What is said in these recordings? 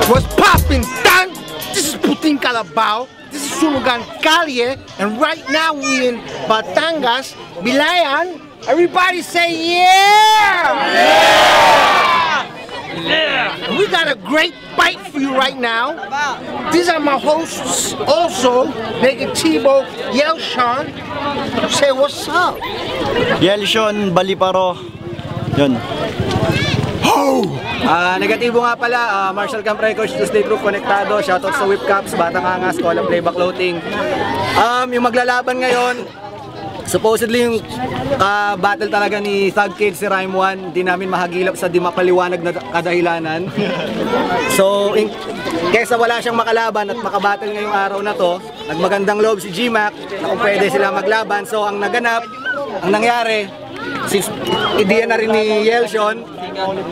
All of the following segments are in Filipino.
What's poppin', dang? This is Puting Calabao. This is Sulugan Calle, and right now we in Batangas, Bilayan. Everybody say yeah! Yeah! Yeah! We got a great bite for you right now. These are my hosts also, Negativo, Yelshon. Say what's up? Yelshon Baliparo. Yun. Negatibo nga pala, Marshall Camp Records, Tuesday Group Konektado, shoutout sa Whip Caps, Batang Angas, Kolam Playback Clothing. Yung maglalaban ngayon, supposedly yung battle talaga ni Thug Kid, si Rhyme One, hindi namin mahagilap sa di mapaliwanag na kadahilanan. So, kesa wala siyang makalaban at makabattle ngayong araw na to, nagmagandang loob si G-Mac na kung pwede sila maglaban. So, ang naganap, ang nangyari, since ideya na rin ni Yelshon,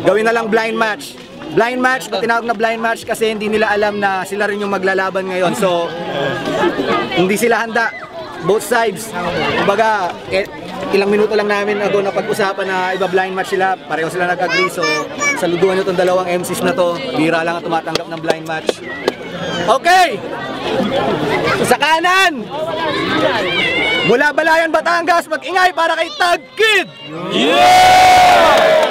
gawin na lang blind match. Blind match, tinawag na blind match kasi hindi nila alam na sila rin yung maglalaban ngayon. So, hindi sila handa. Both sides. Kumbaga, ilang minuto lang namin ago na pag-usapan na iba-blind match sila. Pareho sila nag-agree. So, saluduhan nyo itong dalawang MCs na to. Bira lang ang tumatanggap ng blind match. Okay! Sa kanan! Mula Balayan, Batangas, mag-ingay para kay Thug Kid! Yeah!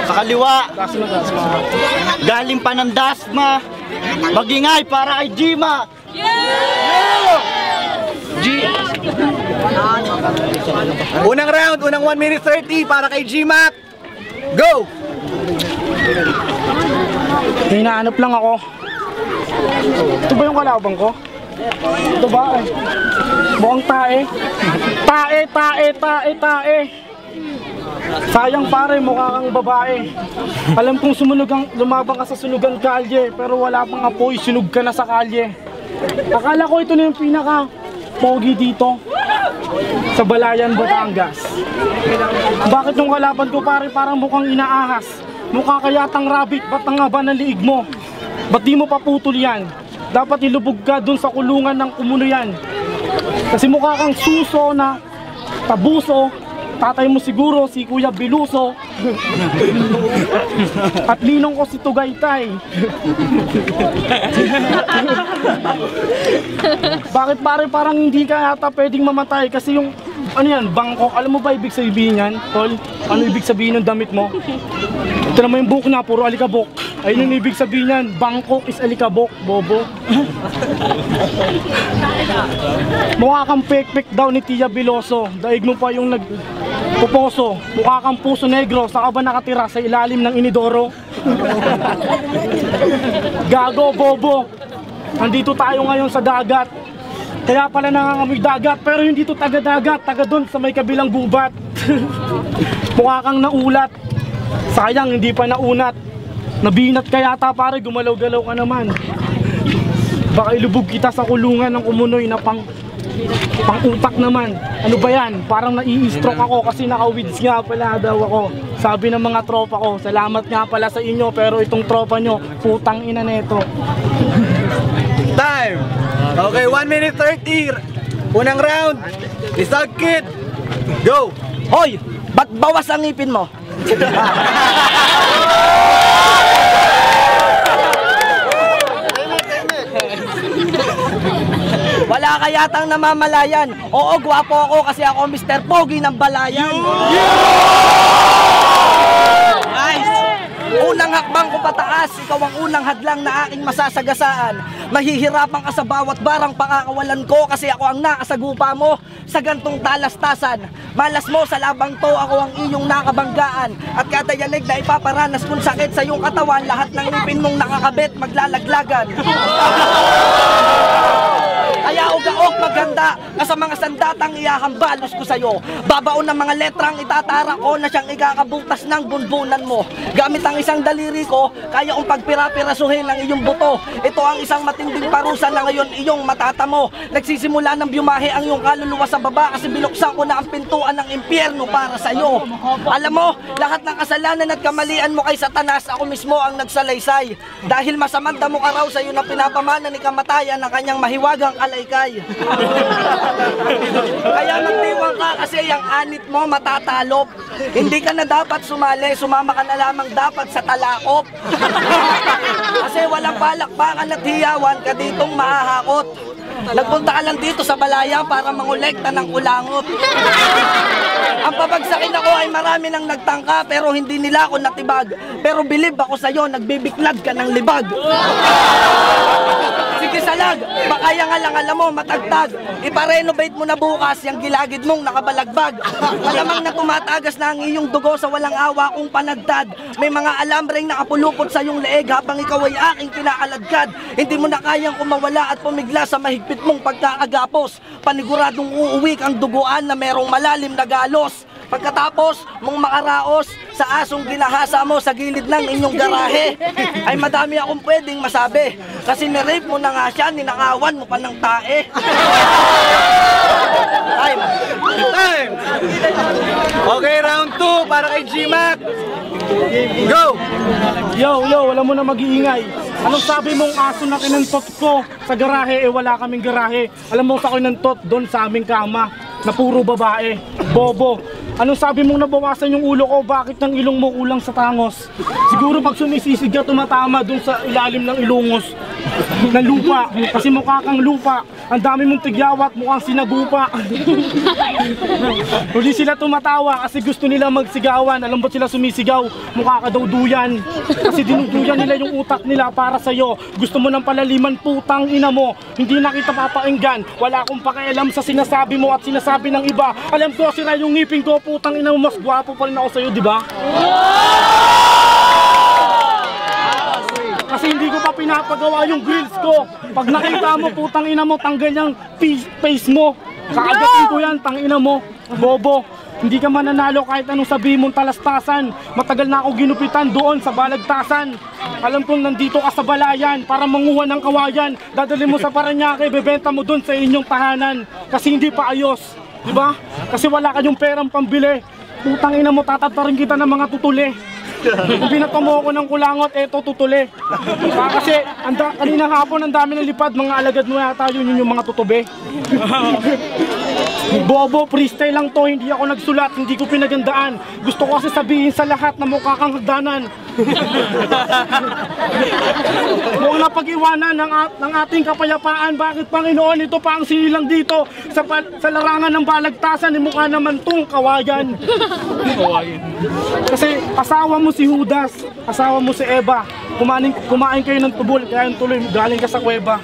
Sa kaliwa, galing pa ng Dasma, mag-ingay para kay Jima! Unang round, unang 1 minute 30 para kay G-Mac. Go! Hinahanap lang ako. Ito ba yung kalaban ko? Ito ba? Mukhang tae. Tae. Sayang pare, mukha kang babae. Alam kong lumabang ka sa Sulugan Kalye, pero wala pang apoy, sunog ka na sa kalye. Akala ko ito na yung pinaka-pogi dito sa Balayan, Batangas. Bakit yung kalaban ko pare parang mukhang inaahas? Mukha kayatang rabbit, ba't ang haba ng liig mo? Ba't di mo paputol yan? Dapat ilubog ka dun sa kulungan ng kumuno yan. Kasi mukha kang suso na tabuso. Tatay mo siguro si Kuya Biluso. At ninong ko si Tugaytay. Bakit pare parang hindi ka yata pwedeng mamatay? Kasi yung ano yan, Bangkok, alam mo ba ibig sabihin yan, tol? Ano ibig sabihin ng damit mo? Ito naman yung book na, puro alikabok. Ayun yung ibig sabihin yan, Bangkok is alikabok, bobo. Mukha kang pek-pek daw ni Tia Biloso. Daig mo pa yung nagpuposo. Mukha kang puso negro, saka ba nakatira sa ilalim ng inidoro? Gago, bobo. Nandito tayo ngayon sa dagat. Kaya pala nangangamoy dagat, pero hindi to taga-dagat, taga doon sa may kabilang gubat. Mukha kang naulat. Sayang, hindi pa naunat. Nabinat ka yata pare, gumalaw-galaw ka naman. Baka ilubog kita sa kulungan ng kumunoy na pang-utak naman. Ano ba yan? Parang nai-stroke ako kasi naka-weeds nga pala daw ako. Sabi ng mga tropa ko, salamat nga pala sa inyo, pero itong tropa nyo, putang ina neto. Time! Okay, 1 minute 30. Unang round, Thug Kid. Go! Hoy! Ba't bawas ang ngipin mo? Wala ka yatang namamalayan. Oo, gwapo ako kasi ako Mr. Pogi ng Balayan. Nice! Unang hakbang ko pataas, ikaw ang unang hadlang na aking masasagasaan. Mahihirapan ka sa bawat barang pakakawalan ko kasi ako ang nakasagupa mo sa gantong talastasan. Malas mo sa labang to, ako ang iyong nakabanggaan. At kada yanig na ipaparanas kung sakit sa iyong katawan, lahat ng ngipin mong nakakabit maglalaglagan. Kaya ugaok maganda na sa mga sandatang ihahambalos ko sa'yo. Babaon ng mga letrang itatara ko na siyang ikakabutas ng bunbunan mo. Gamit ang isang daliri ko, kaya kong pagpira-pirasuhin ang iyong buto. Ito ang isang matinding parusa na ngayon iyong matatamo. Nagsisimula ng biumahe ang iyong kaluluwa sa baba kasi binuksan ko na ang pintuan ng impyerno para sa'yo. Alam mo, lahat ng kasalanan at kamalian mo kay Satanas, ako mismo ang nagsalaysay. Dahil masamang damo ka raw sa'yo na pinapamana ni kamatayan ng kanyang mahiwagang kalay. kalaykay. Kaya magdiwang ka kasi ang anit mo matatalop. Hindi ka na dapat sumali, sumama ka na lamang dapat sa talakop. Kasi walang palakpakan at hiyawan ka ditong mahahakot. Nagpunta ka lang dito sa balaya para mangolekta ng kulangot. Ang pabagsakin ako ay marami nang nagtangka pero hindi nila ako natibag. Pero bilib ako sa'yo, nagbibiklad ka ng libag. Sige salag, baka yung alang-alam mo matagtag. Iparenovate mo na bukas yung gilagid mong nakabalagbag. Malamang na tumatagas na ang iyong dugo sa walang awa kong panagdad. May mga alambreng nakapulupot sa iyong leeg habang ikaw ay aking kinaaladkad. Hindi mo na kayang kumawala at pumigla sa mahigpit mong pagkaagapos. Paniguradong uuwi kang duguan na merong malalim na galos. Pagkatapos mong makaraos sa asong ginahasa mo sa gilid ng inyong garahe, ay madami akong pwedeng masabi. Kasi nirape mo na nga siya, ninakawan mo pa ng tae. Time! Time! Okay, round 2 para kay G-Mac. Go! Yo, wala mo na mag-iingay. Anong sabi mong aso na kinantot ko sa garahe, wala kaming garahe. Alam mo sa kinantot doon sa aming kama na puro babae. Bobo. Anong sabi mong nabawasan yung ulo ko? Bakit ng ilong mo kulang sa tangos? Siguro pag sumisisig ka tumatama doon sa ilalim ng ilungos ng lupa. Kasi mukha kang lupa. Ang dami mong tigyawat, mukhang sinagupa. Hindi sila tumatawa kasi gusto nila magsigawan. Alam ba sila sumisigaw? Mukha ka daw duyan. Kasi dinuduyan nila yung utak nila para sa'yo. Gusto mo ng palaliman, putang ina mo. Hindi na kita papainggan. Wala akong pakialam sa sinasabi mo at sinasabi ng iba. Alam ko, sira yung ngipin ko, putang ina mo, mas gwapo pa rin ako sa'yo, di ba? Kasi hindi ko pa pinapagawa yung grills ko. Pag nakita mo, putang ina mo, tanggal yung face mo. Kaagatin ko yan, tang ina mo, bobo. Hindi ka mananalo kahit anong sabihin mong talastasan. Matagal na ako ginupitan doon sa balagtasan. Alam kong nandito ka sa balayan para manguha ng kawayan. Dadalhin mo sa Paranaque, bebenta mo doon sa inyong tahanan. Kasi hindi pa ayos, di ba? Kasi wala kayong perang pambili. Putang ina mo, tatatarin kita ng mga tutuli. Kung binato mo ako ng kulangot, eto tutuli. Kasi kaninang hapon ang dami ng lipad, mga alagad mo yata yun yung mga tutubi. Bobo, freestyle lang to, hindi ako nagsulat, hindi ko pinagandaan. Gusto ko kasi sabihin sa lahat na mukha kang hagdanan. Huwag na pag-iwanan ng ating kapayapaan. Bakit Panginoon, ito pa ang sinilang dito sa larangan ng balagtasan, mukha naman tong kawayan. Kasi asawa mo si Judas, asawa mo si Eva. Kumain kayo ng tubol, kaya yung tuloy galing ka sa kuweba.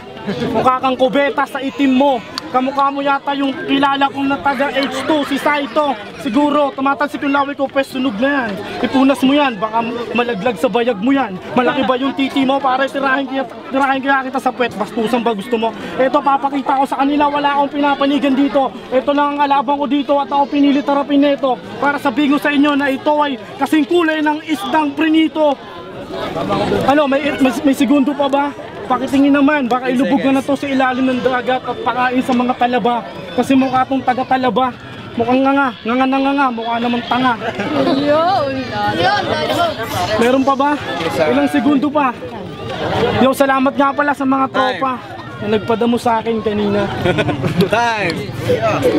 Mukha kang kubeta sa itim mo. Kamukha mo yata yung kilala kong na taga H2, si Saito. Siguro, tumatansik yung laway ko, pwes sunog na yan. Ipunas mo yan, baka malaglag sa bayag mo yan. Malaki ba yung titi mo para tirahin kaya kita sa puwet? Bastusan ba gusto mo? Ito, papakita ko sa kanila, wala akong pinapanigan dito. Ito lang ang alabang ko dito at ako pinilit harapin nito. Para sabihin ko sa inyo na ito ay kasing kulay ng isdang prinito. Ano, may segundo pa ba? Pakitingin naman, baka ilubog na to sa ilalim ng dagat at pakain sa mga talaba. Kasi mukha tong taga-talaba. Mukhang nga, mukha namang tanga. Meron pa ba? Ilang segundo pa? Yo, salamat nga pala sa mga tropa na nagpadamo sa akin kanina. Time!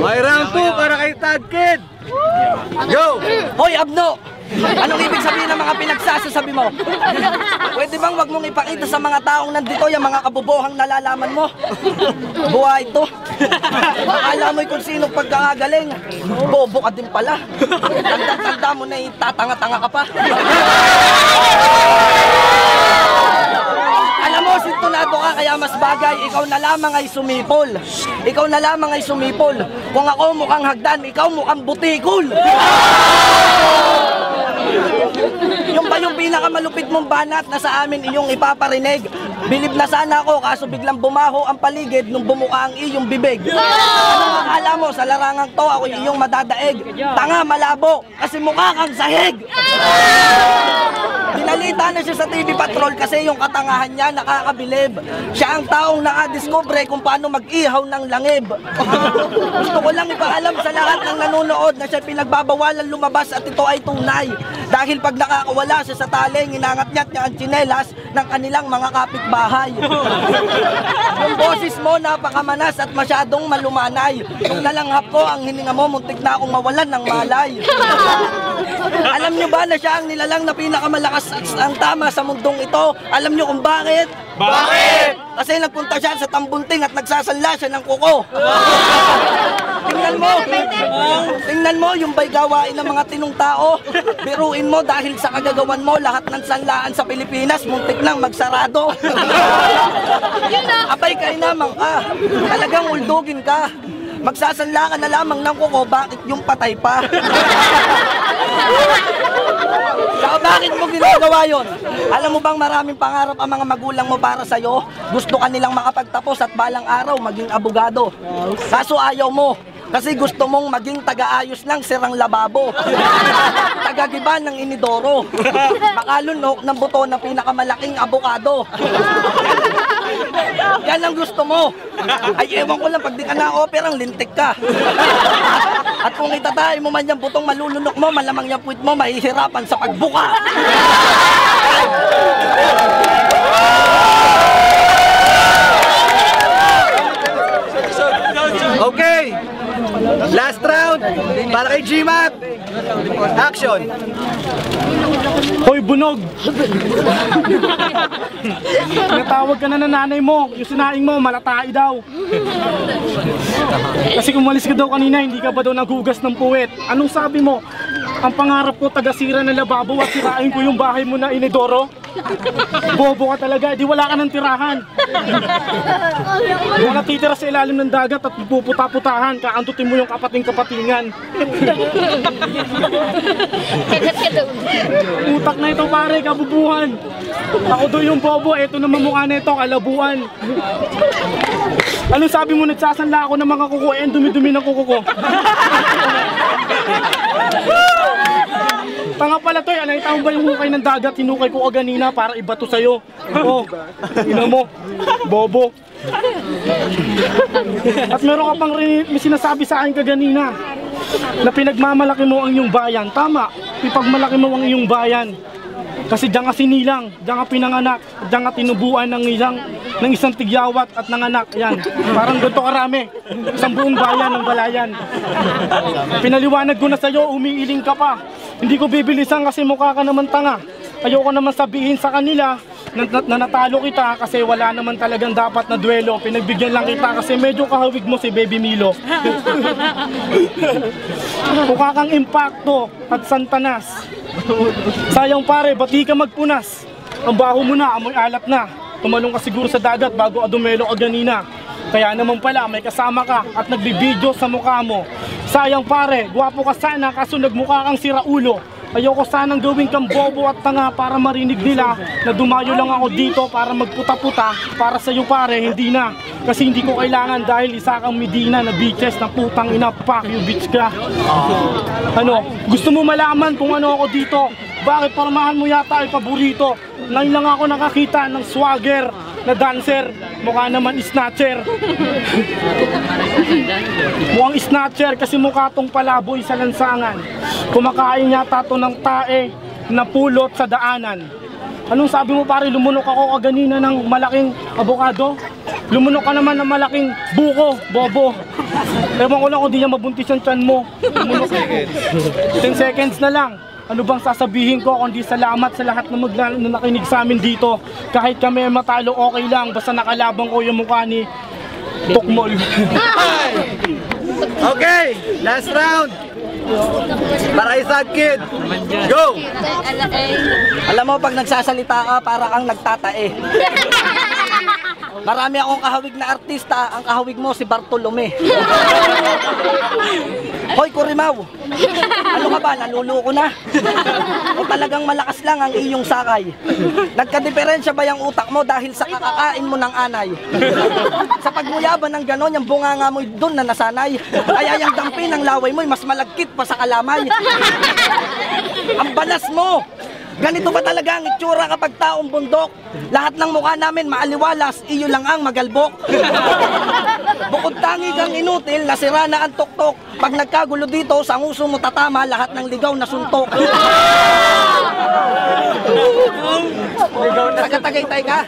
Okay, round 2 para kay Tad Kid! Go! Hoy, Abno! Anong ibig sabihin ng mga pinagsasasabi mo? Pwede bang wag mong ipakita sa mga taong nandito yung mga kabubuhang nalalaman mo? Buhay ito. Akala mo'y kung sino pagkakagaling. Bobo ka din pala. Tanda mo na itatanga-tanga ka pa. Alam mo, sintonado ka kaya mas bagay, ikaw na lamang ay sumipol. Ikaw na lamang ay sumipol. Kung ako mukhang hagdan, ikaw mukhang butikol. Yung ba yung pinakamalupit mong banat na sa amin iyong ipaparinig? Bilib na sana ako kaso biglang bumaho ang paligid nung bumuka ang iyong bibig. Anong akala mo sa larangang to ako iyong madadaig? Tanga, malabo, kasi mukha kang sahig. Pinalita na siya sa TV Patrol kasi yung katangahan niya nakakabilib. Siya ang taong nakadiskubre kung paano mag-ihaw ng langib. Gusto ko lang ipaalam sa lahat ng nanonood na siya pinagbabawalan lumabas at ito ay tunay. Dahil pag nakakawala siya sa taling, inangat niya ang tsinelas, ng kanilang mga kapitbahay. Yung boses mo napakamanas at masyadong malumanay. Nung nalanghap ko ang hininga mo, muntik na akong mawalan ng malay. Alam nyo ba na siya ang nilalang na pinakamalakas ang tama sa mundong ito? Alam nyo kung bakit? Bakit? Kasi nagpunta siya sa tambunting at nagsasanla siya ng kuko. Tingnan mo yung baygawain ng mga tinong tao. Biruin mo dahil sa kagagawan mo, lahat ng sanlaan sa Pilipinas muntik nang magsarado. Abay kayo naman ka. Talagang uldugin ka. Magsasanla ka na lamang ng kuko, bakit yung patay pa? Saka bakit mo ginagawa yun? Alam mo bang maraming pangarap ang mga magulang mo para sa'yo? Gusto ka nilang makapagtapos at balang araw maging abogado. Kaso ayaw mo. Kasi gusto mong maging taga-ayos ng sirang lababo. Taga-giba ng inidoro. Makalunok ng buto ng pinakamalaking abogado. Yan ang gusto mo. Ay ewan ko lang, pag di ka na-operang lintik ka. At kung itatay mo man yung butong malulunok mo, malamang yung puwit mo mahihirapan sa pagbuka. Okay, last round para kay GMAT. Action. Hoy, bunog! Natawag ka na ng nanay mo, yung sinaing mo, malatai daw. Kasi kumalis ka daw kanina, hindi ka ba daw naghugas ng puwet? Anong sabi mo? Ang pangarap ko, taga-sira ng lababo at sirain ko yung bahay mo na inidoro? Bobo ka talaga, di wala ka ng tirahan. Wala titira sa ilalim ng dagat at puputa-putahan, kaantutin mo yung kapating-kapatingan. Utak na ito pare, kabubuhan. Ako doon yung bobo, eto naman mukha na ito, kalabuan. Anong sabi mo, nagsasanla ako ng mga kuko, eh, dumi-dumi ng kuko ko. Tanga pala to, nakita mo ba yung hukay ng dagat? Hinukay ko kaganina para ibato sa'yo. Oh, ina mo, bobo. At meron ka pang may sinasabi sa akin kaganina na pinagmamalaki mo ang iyong bayan. Tama, ipagmalaki mo ang iyong bayan. Kasi diyan ka sinilang, diyan ka pinanganak, diyan ka tinubuan ng isang tigyawat at nanganak. Yan, parang ganito karami. Isang buong bayan ng balayan. Pinaliwanag ko na sa'yo, umiiling ka pa. Hindi ko bibilisan kasi mukha ka naman tanga. Ayoko naman sabihin sa kanila na natalo kita kasi wala naman talagang dapat na duelo. Pinagbigyan lang kita kasi medyo kahawig mo si Baby Milo. Mukha kang Impacto at Santanas. Sayang pare, bati ka magpunas. Ang baho mo na, amoy alat na. Tumalong ka siguro sa dagat bago dumelo ka ganina. Kaya naman pala may kasama ka at nagbibideo sa mukha mo. Sayang pare, gwapo ka sana kaso nagmukha kang siraulo. Ayoko sanang gawin kang bobo at tanga para marinig nila na dumayo lang ako dito para magputa-puta. Para sa'yo pare, hindi na. Kasi hindi ko kailangan dahil isa kang Medina na bitches na putang ina, fuck you bitch ka. Ano, gusto mo malaman kung ano ako dito? Bakit paramahan mo yata ay paborito? Ngayon lang ako nakakita ng swagger na dancer, mukha naman snatcher. Mukhang snatcher kasi mukha tong palaboy sa lansangan. Kumakain yata to ng tae na pulot sa daanan. Anong sabi mo pare, lumunok ako kaganina ng malaking abokado? Lumunok ka naman ng malaking buko, bobo. Ewan ko lang kung di niya mabuntis ang tiyan mo. 10 seconds na lang. Ano bang sasabihin ko kundi salamat sa lahat na nakinig sa amin dito. Kahit kami matalo okay lang, basta nakalabang ko yung mukha ni Tukmol. Okay, last round. Para kay Sad Kid. Go! Alam mo, pag nagsasalita ka, para kang nagtatae. Marami akong kahawig na artista, ang kahawig mo si Bartolome. Hoy, Kurimaw! Ano ka ba? Naluluko na? O talagang malakas lang ang iyong sakay? Nagka-diferensya ba yung utak mo dahil sa kakakain mo ng anay? Sa pagmuyaban ng ganon, yung bunganga mo doon na nasanay. Kaya yung dampi ng laway mo, mas malagkit pa sa kalamay. Ang balas mo! Ganito ba talaga ang itsura kapag taong bundok? Lahat ng mukha namin maaliwalas, iyo lang ang magalbok. Bukod tangi kang inutil, nasira na ang tuktok. Pag nagkagulo dito, sa nguso mo tatama lahat ng ligaw na suntok. Tagaytay ka?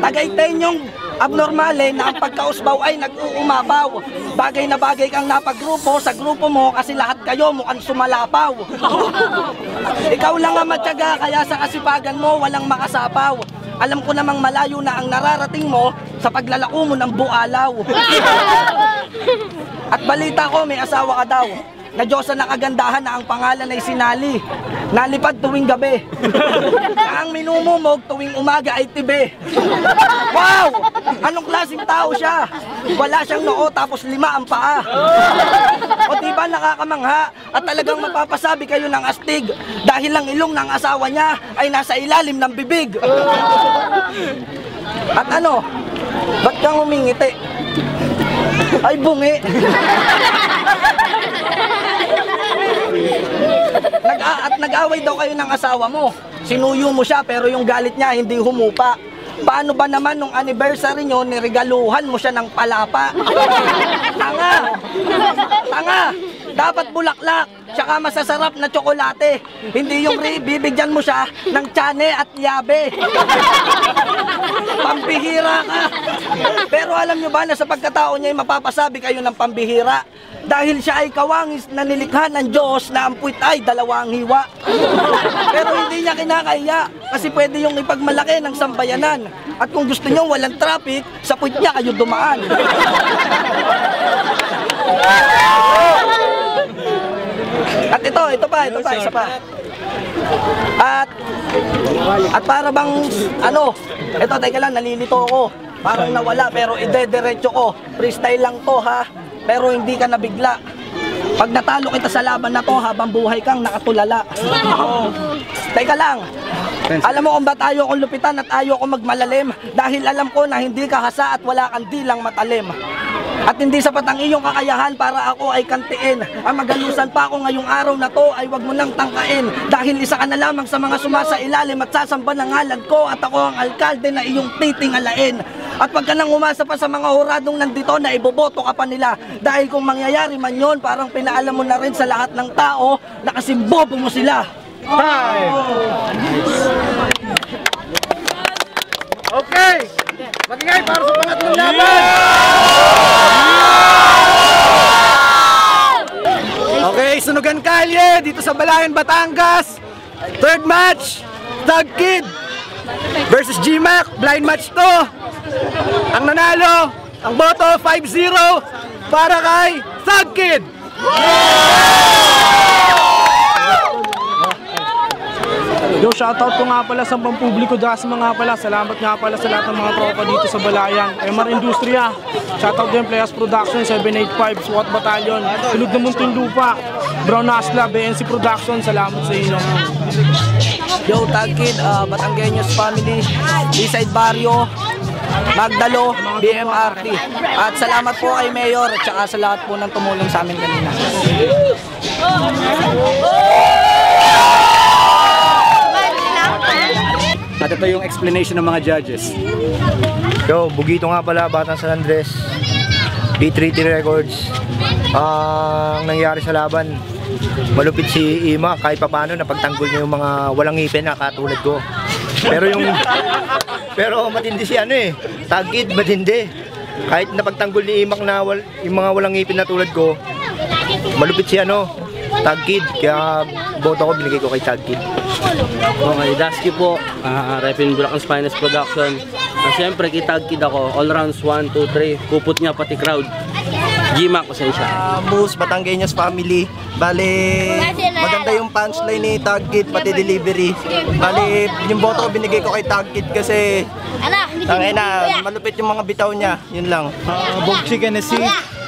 Tagaytay yung abnormale na ang pagkausbaw ay nag-uumabaw. Bagay na bagay kang napagrupo sa grupo mo kasi lahat kayo mukhang sumalapaw. Ikaw lang ang matyaga kaya sa kasipagan mo walang makasapaw. Alam ko namang malayo na ang nararating mo sa paglalako mo ng bualaw. At balita ko may asawa ka daw. Na Diyosa ng kagandahan na ang pangalan ay sinali. Nalipad tuwing gabi. Na ang minumumog tuwing umaga ay tibe. Wow! Anong klaseng tao siya? Wala siyang noo tapos 5 ang paa. O diba nakakamangha at talagang mapapasabi kayo ng astig dahil ang ilong ng asawa niya ay nasa ilalim ng bibig. At ano? Ba't kang humingiti? Ay bungi. Nag-away daw kayo ng asawa mo. Sinuyo mo siya pero yung galit niya hindi humupa. Paano ba naman nung anniversary nyo, niregaluhan mo siya ng palapa? Tanga! Tanga! Dapat bulaklak, tsaka masasarap na tsokolate. Hindi yung bibigyan mo siya ng tsane at yabe. Pambihira ka. Pero alam nyo ba na sa pagkatao niya ay mapapasabi kayo ng pambihira? Dahil siya ay kawangis na nilikha ng Diyos na ang puwit ay 2 hiwa. Pero hindi niya kinakahiya kasi pwede yung ipagmalaki ng sambayanan. At kung gusto niyo walang traffic, sa puwit niya kayo dumaan. At ito pa, isa pa. At para bang, ito, teka lang, nalilito ako. Parang nawala, pero ide-diretso ko. Freestyle lang to, ha? Pero hindi ka nabigla. Pag natalo kita sa laban na to, habang buhay kang nakatulala. Teka lang. Alam mo kung ba't ayaw kong lupitan at ayaw kong magmalalim? Dahil alam ko na hindi ka hasa at wala kang dilang matalim. At hindi sapat ang iyong kakayahan para ako ay kantiin. Ang magalusan pa ako ngayong araw na to ay wag mo nang tangkain. Dahil isa ka na lamang sa mga sumasa ilalim at sasamba ng ngalan ko at ako ang alkalde na iyong titingalain. At pag ka nang umasa pa sa mga huradong nandito na iboboto ka pa nila. Dahil kung mangyayari man yon, parang pinaalam mo na rin sa lahat ng tao na kasimbobo mo sila. Okay! Magingay para sa pangatlong laban! Okay, Sunugan Kalye dito sa Balayan, Batangas. Third match, Tagkid versus GMAC. Blind match to. Ang nanalo, ang boto 5-0 para kay Tagkid. Yo, shoutout ko nga pala sa pampubliko dahil sa mga pala. Salamat nga pala sa lahat ng mga tropa dito sa Balayan. MR Industria, shoutout din Playas Production, 785, SWAT Battalion, Tulog na Munting Lupa, Brown Asla, BNC Production, salamat sa inyo. Yo, Tagkid, Batanggenyos Family, Eastside Barrio, Magdalo, BMRT. At salamat po kay Mayor at saka sa lahat po ng tumulong sa amin kanina. At ito yung explanation ng mga judges. Yo, Bugito nga pala, Batang San Andres, B3T Records. Ang nangyari sa laban, malupit si Ima kahit papano napagtanggol niya yung mga walang ngipin na katulad ko. Pero matindi si Tagkid, matindi. Kahit napagtanggol ni Imak na yung mga walang ngipin na tulad ko, malupit si Tagkid. Kaya boto ko, binigay ko kay Tagkid. Okay, Dasky po, Repin Bulacan's Finest Production. Siyempre, kay Tagkid ako, all rounds 1, 2, 3, kupot niya pati crowd. GMAC, pasensya. Moose, Batanggenyos Family. Bale, maganda yung punchline ni Tagkid, pati delivery. Bale, yung boto ko binigay ko kay Tagkid kasi malupit yung mga bitaw niya, yun lang. Bogchi Kennedy.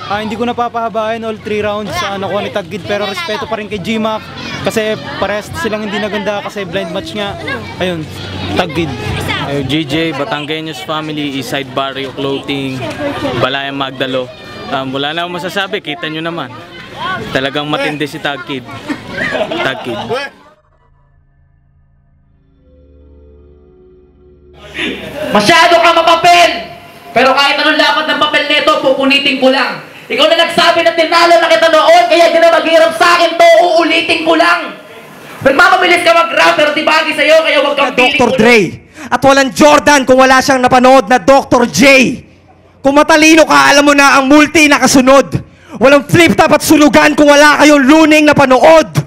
Hindi ko napapahabain all 3 rounds sa ko ni Tagkid, pero respeto pa rin kay GMAC kasi parehas silang hindi naganda kasi blind match nga. Ayun, Tagkid. GJ, Batanggenyos Family, Eastside Barrio Clothing, Balayan Magdalo. Wala na akong masasabi, kita nyo naman. Talagang matindi si Tagkid. Tagkid. Masyado ka mapapel! Pero kahit anong lapat ng papel nito, pupunitin ko lang. Ikaw na nagsabi na tinalo na kita noon, kaya di na maghirap sa akin to, uulitin ko lang. Nagmamabilis ka mag-rap, pero di bagay sa'yo, kaya huwag kang piling Dr. Dre, At walang Jordan kung wala siyang napanood na Dr. J. Kung matalino ka, alam mo na ang multi na kasunod. Walang flip top at sunugan kung wala kayong luning na panood.